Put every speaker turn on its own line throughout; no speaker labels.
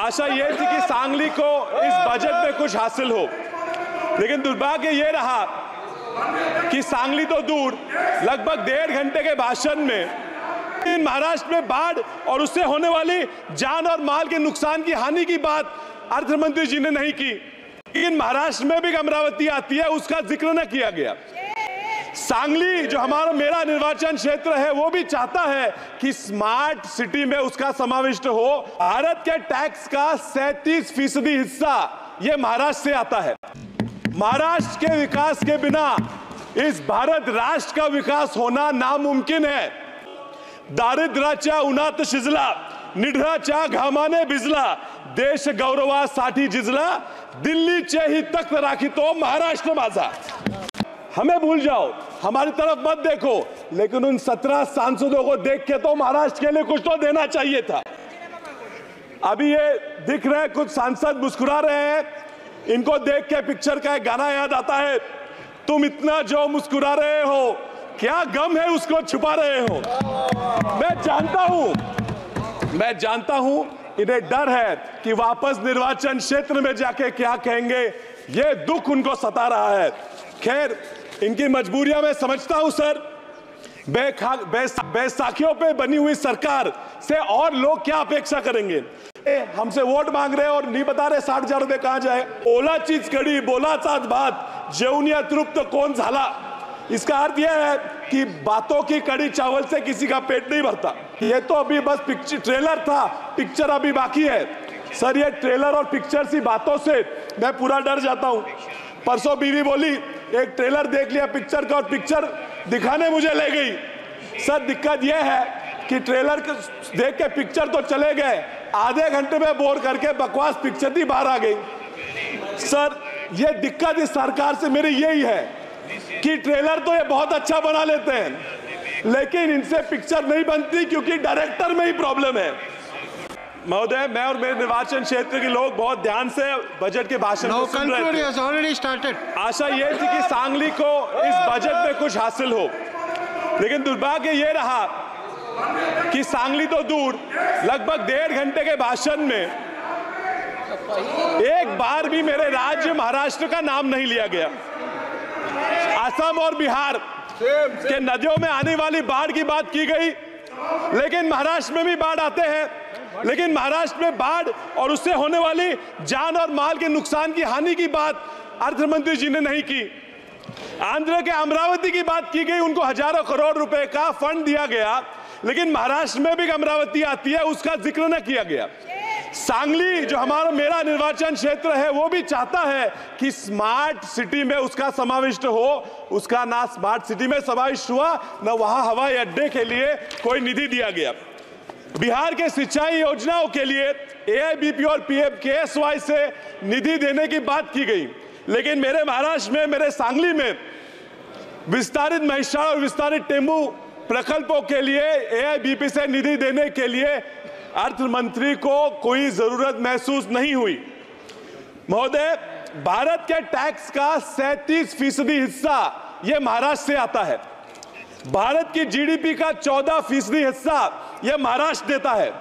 आशा ये थी कि सांगली को इस बजट में कुछ हासिल हो, लेकिन दुर्भाग्य ये रहा कि सांगली तो दूर, लगभग 1.5 घंटे के भाषण में महाराष्ट्र में बाढ़ और उससे होने वाली जान और माल के नुकसान की हानि की बात अर्थमंत्री जी ने नहीं की। लेकिन महाराष्ट्र में भी अमरावती आती है, उसका जिक्र न किया गया। सांगली जो मेरा निर्वाचन क्षेत्र है, वो भी चाहता है कि स्मार्ट सिटी में उसका समाविष्ट हो। भारत के टैक्स का 37% हिस्सा ये महाराष्ट्र से आता है। महाराष्ट्र के विकास के बिना इस भारत राष्ट्र का विकास होना नामुमकिन है। दारिद्र्याच्या उन्हात शिजला, निढळाच्या घामाने भिजला, देश गौरवासाठी झिजला, दिल्लीचे ही तख्त राखितो महाराष्ट्र माझा। हमें भूल जाओ, हमारी तरफ मत देखो, लेकिन उन 17 सांसदों को देख के तो महाराष्ट्र के लिए कुछ तो देना चाहिए था। अभी ये दिख रहे हैं, कुछ सांसद मुस्कुरा रहे हैं, इनको देख के पिक्चर का एक गाना याद आता है, तुम इतना जो मुस्कुरा रहे हो, क्या गम है उसको छुपा रहे हो। मैं जानता हूं इन्हें डर है कि वापस निर्वाचन क्षेत्र में जाके क्या कहेंगे, ये दुख उनको सता रहा है। खैर, इनकी मजबूरियां मैं समझता हूं सर। बैसाखियों पे बनी हुई सरकार से और लोग क्या अपेक्षा करेंगे। हमसे वोट मांग रहे और नहीं बता रहे 60,000 रुपए कहां जाए। ओला चीज कड़ी बोलाचाच भात जेवून तृप्त कोण झाला। इसका अर्थ यह है कि बातों की कड़ी चावल से किसी का पेट नहीं भरता। ये तो अभी बस ट्रेलर था, पिक्चर अभी बाकी है। सर, ये ट्रेलर और पिक्चर सी बातों से मैं पूरा डर जाता हूं। परसों बीवी बोली एक ट्रेलर देख लिया पिक्चर का और पिक्चर दिखाने मुझे ले गई। सर, दिक्कत यह है कि ट्रेलर देख के पिक्चर तो चले गए, आधे घंटे में बोर करके बकवास पिक्चर ही बाहर आ गई। सर, ये दिक्कत इस सरकार से मेरी यही है कि ट्रेलर तो ये बहुत अच्छा बना लेते हैं, लेकिन इनसे पिक्चर नहीं बनती क्योंकि डायरेक्टर में ही प्रॉब्लम है। महोदय, मैं और मेरे निर्वाचन क्षेत्र के लोग बहुत ध्यान से बजट के भाषण को सुन रहे थे। आशा ये थी कि सांगली को इस बजट में कुछ हासिल हो, लेकिन दुर्भाग्य ये रहा कि सांगली तो दूर, लगभग 1.5 घंटे के भाषण में एक बार भी मेरे राज्य महाराष्ट्र का नाम नहीं लिया गया। असम और बिहार के नदियों में आने वाली बाढ़ की बात की गई, लेकिन महाराष्ट्र में भी बाढ़ आते हैं, लेकिन महाराष्ट्र में बाढ़ और उससे होने वाली जान और माल के नुकसान की हानि की बात अर्थमंत्री जी ने नहीं की। आंध्र के अमरावती की बात की गई, उनको हजारों करोड़ रुपए का फंड दिया गया, लेकिन महाराष्ट्र में भी अमरावती आती है, उसका जिक्र न किया गया। सांगली जो मेरा निर्वाचन क्षेत्र है, वो भी चाहता है कि स्मार्ट सिटी में उसका समाविष्ट हो। उसका ना स्मार्ट सिटी में समाविष्ट हुआ, न वहां हवाई अड्डे के लिए कोई निधि दिया गया। बिहार के सिंचाई योजनाओं के लिए AIBP और PMKSY से निधि देने की बात की गई, लेकिन मेरे महाराष्ट्र में, मेरे सांगली में विस्तारित महिषार और विस्तारित टेम्बू प्रकल्पों के लिए AIBP से निधि देने के लिए अर्थ मंत्री को कोई जरूरत महसूस नहीं हुई। महोदय, भारत के टैक्स का 37% हिस्सा यह महाराष्ट्र से आता है। भारत की GDP का 14% हिस्सा यह महाराष्ट्र देता है।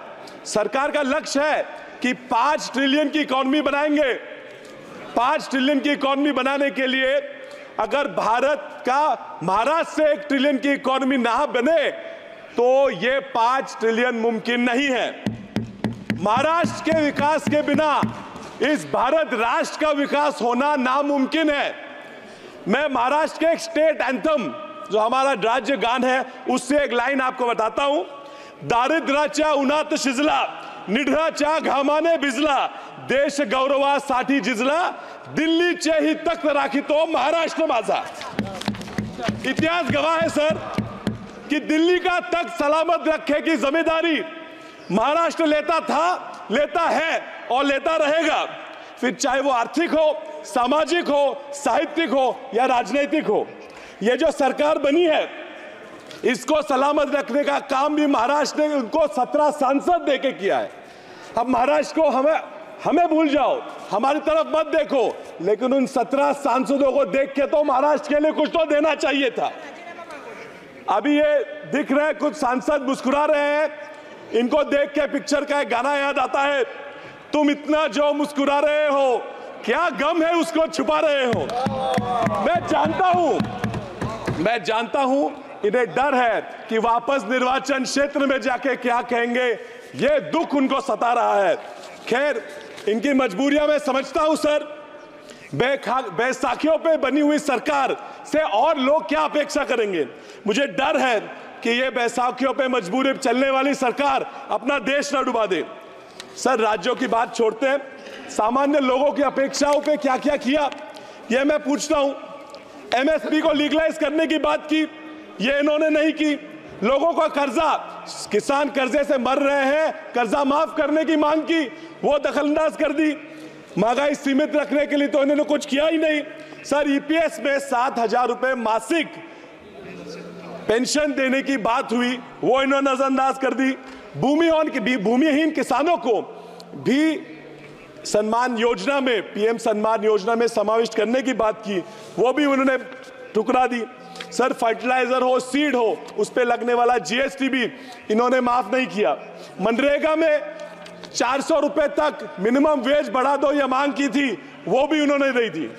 सरकार का लक्ष्य है कि 5 ट्रिलियन की इकोनॉमी बनाएंगे। 5 ट्रिलियन की इकोनॉमी बनाने के लिए अगर भारत का महाराष्ट्र से 1 ट्रिलियन की इकोनॉमी ना बने तो ये 5 ट्रिलियन मुमकिन नहीं है। महाराष्ट्र के विकास के बिना इस भारत राष्ट्र का विकास होना नामुमकिन है। मैं महाराष्ट्र के एक स्टेट एंथम जो हमारा राज्य गान है, उससे एक लाइन आपको बताता हूं। दारिद्र्याच्या उन्हात शिजला, निढळाच्या घामाने भिजला, देश गौरवासाठी झिजला, दिल्लीचे ही तख्त राखितो महाराष्ट्र माझा। इतिहास गवाह है सर कि दिल्ली का तख्त सलामत रखने की जिम्मेदारी महाराष्ट्र लेता था, लेता है और लेता रहेगा, फिर चाहे वो आर्थिक हो, सामाजिक हो, साहित्यिक हो या राजनीतिक हो। ये जो सरकार बनी है, इसको सलामत रखने का काम भी महाराष्ट्र ने उनको 17 सांसद देके किया है। अब महाराष्ट्र को हमें भूल जाओ, हमारी तरफ मत देखो, लेकिन उन 17 सांसदों को देख के तो महाराष्ट्र के लिए कुछ तो देना चाहिए था। अभी ये दिख रहे हैं, कुछ सांसद मुस्कुरा रहे हैं, इनको देख के पिक्चर का एक गाना याद आता है, तुम इतना जो मुस्कुरा रहे हो, क्या गम है उसको छुपा रहे हो। मैं जानता हूं इन्हें डर है कि वापस निर्वाचन क्षेत्र में जाके क्या कहेंगे, ये दुख उनको सता रहा है। खैर, इनकी मजबूरियां मैं समझता हूं सर। बैसाखियों पे बनी हुई सरकार से और लोग क्या अपेक्षा करेंगे। मुझे डर है कि ये बैसाखियों पे मजबूरी चलने वाली सरकार अपना देश न डुबा दे। सर, राज्यों की बात छोड़ते हैं, सामान्य लोगों की अपेक्षाओं पे क्या क्या किया ये मैं पूछता हूं। एमएसपी को लीगलाइज करने की बात की, ये इन्होंने नहीं की। लोगों का कर्जा, किसान कर्जे से मर रहे हैं, कर्जा माफ करने की मांग की, वो दखलंदाज कर दी। महंगाई सीमित रखने के लिए तो इन्होंने कुछ किया ही नहीं। सर, ईपीएस में 7,000 रुपए मासिक पेंशन देने की बात हुई, वो इन्होंने नजरअंदाज कर दी। भूमिहीन किसानों को भी सम्मान योजना में, पीएम सम्मान योजना में समाविष्ट करने की बात की, वो भी उन्होंने ठुकरा दी। सर, फर्टिलाइजर हो, सीड हो, उस पे लगने वाला जीएसटी भी इन्होंने माफ नहीं किया। मनरेगा में 400 रुपए तक मिनिमम वेज बढ़ा दो ये मांग की थी, वो भी उन्होंने नहीं दी।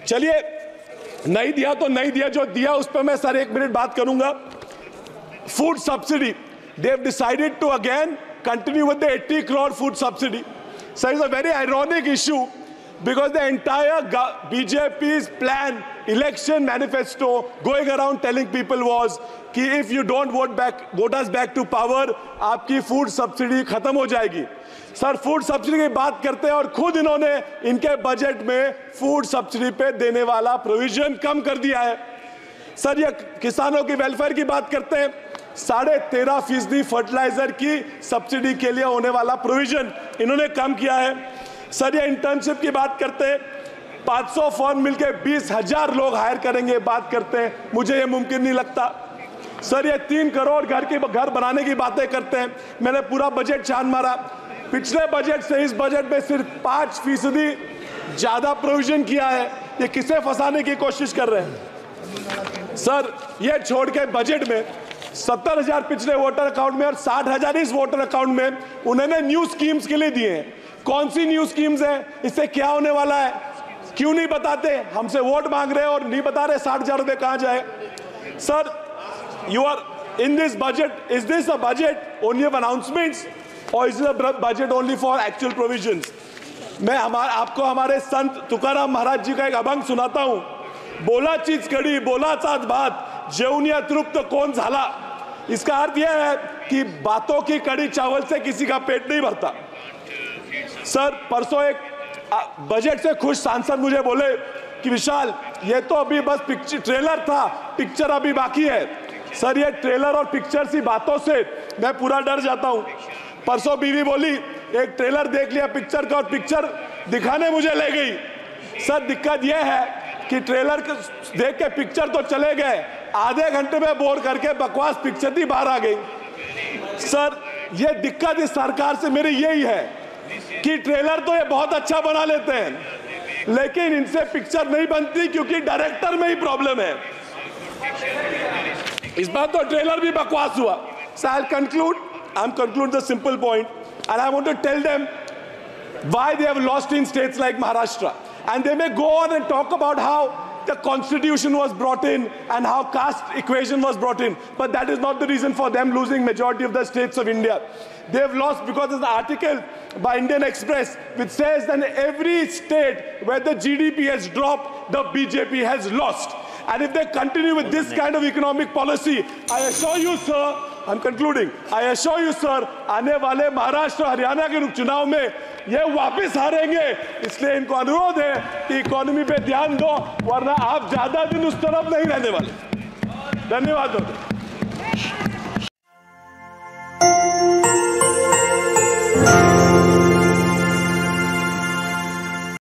चलिए, नहीं दिया तो नहीं दिया, जो दिया उस पर मैं सर 1 मिनट बात करूंगा। Food subsidy, they have decided to again continue with the 80 crore food subsidy. So it's a very ironic issue because the entire BJP's plan, election manifesto going around telling people was कि if you don't vote us back to power, आपकी food subsidy खत्म हो जाएगी। Sir, food subsidy की बात करते हैं और खुद इन्होंने इनके बजट में फूड सब्सिडी पे देने वाला प्रोविजन कम कर दिया है। सर, ये किसानों की वेलफेयर की बात करते हैं, 13.5% फर्टिलाइजर की सब्सिडी के लिए होने वाला प्रोविजन इन्होंने कम किया है। सर, ये इंटर्नशिप की बात करते हैं, 500 फर्म मिलकर 20,000 लोग हायर करेंगे बात करते हैं, मुझे ये मुमकिन नहीं लगता। सर, ये 3 करोड़ घर बनाने की बातें करते हैं। मैंने पूरा बजट छान मारा, पिछले बजट से इस बजट में सिर्फ 5% ज्यादा प्रोविजन किया है। ये किसे फंसाने की कोशिश कर रहे हैं। सर, ये छोड़ के बजट में 70,000 पिछले वोटर अकाउंट में और 60,000 इस वोटर अकाउंट में उन्होंने न्यू स्कीम्स के लिए दिए हैं। कौन सी न्यू स्कीम्स हैं, इससे क्या होने वाला है, क्यों नहीं बताते। हमसे वोट मांग रहे हैं और नहीं बता रहे 60,000 रुपए कहां जाए। Sir, you are in this budget, is this a budget only of announcements or is it a budget only for actual provisions? मैं आपको हमारे संत तुकाराम महाराज जी का एक अभंग सुनाता हूं। बोला चीज कड़ी, बोला चात बात, जेवून तृप्त कौन झाला। इसका अर्थ यह है कि बातों की कड़ी चावल से किसी का पेट नहीं भरता। सर, परसों एक बजट से खुश सांसद मुझे बोले कि विशाल, ये तो अभी बस पिक्चर ट्रेलर था, पिक्चर अभी बाकी है। सर, ये ट्रेलर और पिक्चर सी बातों से मैं पूरा डर जाता हूं। परसों बीवी बोली एक ट्रेलर देख लिया पिक्चर का और पिक्चर दिखाने मुझे ले गई। सर, दिक्कत यह है कि ट्रेलर देख के पिक्चर तो चले गए, आधे घंटे में बोर करके बकवास पिक्चर ही बाहर आ गई। सर, ये दिक्कत इस सरकार से मेरी यही है कि ट्रेलर तो ये बहुत अच्छा बना लेते हैं लेकिन इनसे पिक्चर नहीं बनती क्योंकि डायरेक्टर में ही प्रॉब्लम है। इस बार तो ट्रेलर भी बकवास हुआ। So I'll conclude the simple point and I want to tell them why they have lost in states like Maharashtra. And they may go on and talk about how the constitution was brought in and how caste equation was brought in. But that is not the reason for them losing majority of the states of India. They have lost because there's an article by Indian Express which says that in every state where the GDP has dropped, the BJP has lost. And if they continue with this kind of economic policy, I assure you, sir, I'm concluding, I assure you, sir, आने वाले महाराष्ट्र हरियाणा के चुनाव में ये वापस हारेंगे। इसलिए इनको अनुरोध है कि इकोनॉमी पे ध्यान दो, वरना आप ज्यादा दिन उस तरफ नहीं रहने वाले। धन्यवाद।